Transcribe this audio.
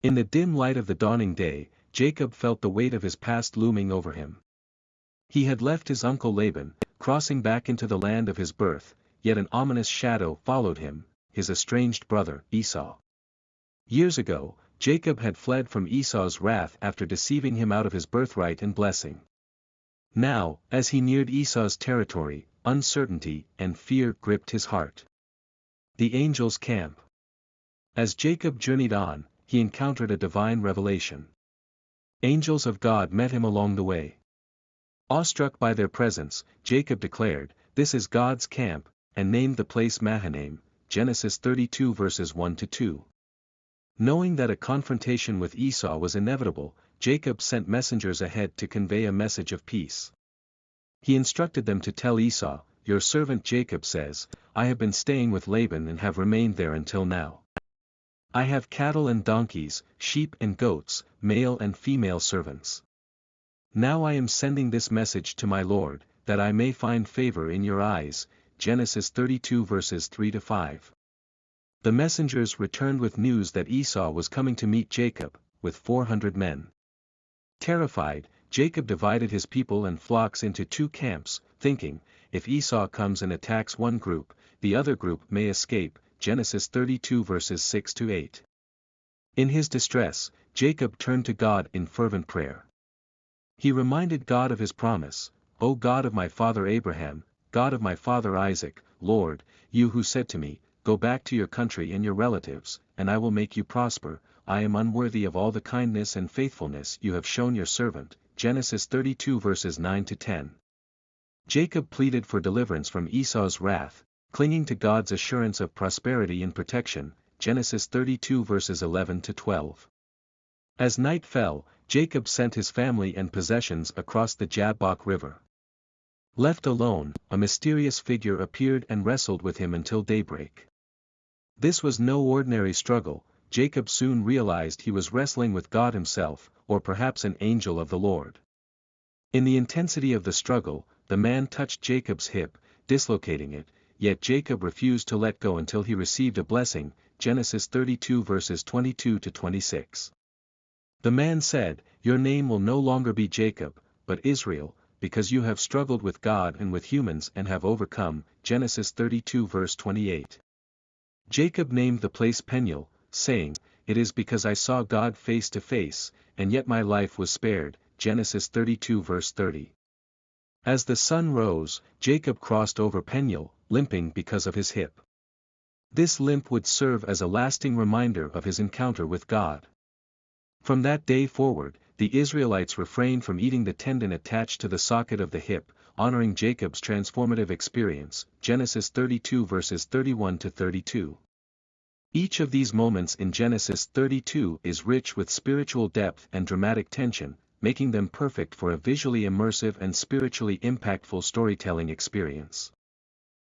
In the dim light of the dawning day, Jacob felt the weight of his past looming over him. He had left his uncle Laban, crossing back into the land of his birth, yet an ominous shadow followed him, his estranged brother, Esau. Years ago, Jacob had fled from Esau's wrath after deceiving him out of his birthright and blessing. Now, as he neared Esau's territory, uncertainty and fear gripped his heart. The angel's camp. As Jacob journeyed on, he encountered a divine revelation. Angels of God met him along the way. Awestruck by their presence, Jacob declared, "This is God's camp," and named the place Mahanaim, Genesis 32 verses 1-2. Knowing that a confrontation with Esau was inevitable, Jacob sent messengers ahead to convey a message of peace. He instructed them to tell Esau, "Your servant Jacob says, I have been staying with Laban and have remained there until now. I have cattle and donkeys, sheep and goats, male and female servants. Now I am sending this message to my Lord, that I may find favor in your eyes," Genesis 32 verses 3-5. The messengers returned with news that Esau was coming to meet Jacob, with 400 men. Terrified, Jacob divided his people and flocks into two camps, thinking, if Esau comes and attacks one group, the other group may escape, Genesis 32 verses 6-8. In his distress, Jacob turned to God in fervent prayer. He reminded God of his promise, "O God of my father Abraham, God of my father Isaac, Lord, you who said to me, 'Go back to your country and your relatives, and I will make you prosper,' I am unworthy of all the kindness and faithfulness you have shown your servant," Genesis 32 verses 9-10. Jacob pleaded for deliverance from Esau's wrath, clinging to God's assurance of prosperity and protection, Genesis 32 verses 11-12. As night fell, Jacob sent his family and possessions across the Jabbok River. Left alone, a mysterious figure appeared and wrestled with him until daybreak. This was no ordinary struggle, Jacob soon realized he was wrestling with God himself, or perhaps an angel of the Lord. In the intensity of the struggle, the man touched Jacob's hip, dislocating it, yet Jacob refused to let go until he received a blessing, Genesis 32 verses 22-26. The man said, "Your name will no longer be Jacob, but Israel, because you have struggled with God and with humans and have overcome," Genesis 32 verse 28. Jacob named the place Peniel, saying, "It is because I saw God face to face, and yet my life was spared," Genesis 32 verse 30. As the sun rose, Jacob crossed over Peniel, limping because of his hip. This limp would serve as a lasting reminder of his encounter with God. From that day forward, the Israelites refrained from eating the tendon attached to the socket of the hip, honoring Jacob's transformative experience, Genesis 32 verses 31-32. Each of these moments in Genesis 32 is rich with spiritual depth and dramatic tension, making them perfect for a visually immersive and spiritually impactful storytelling experience.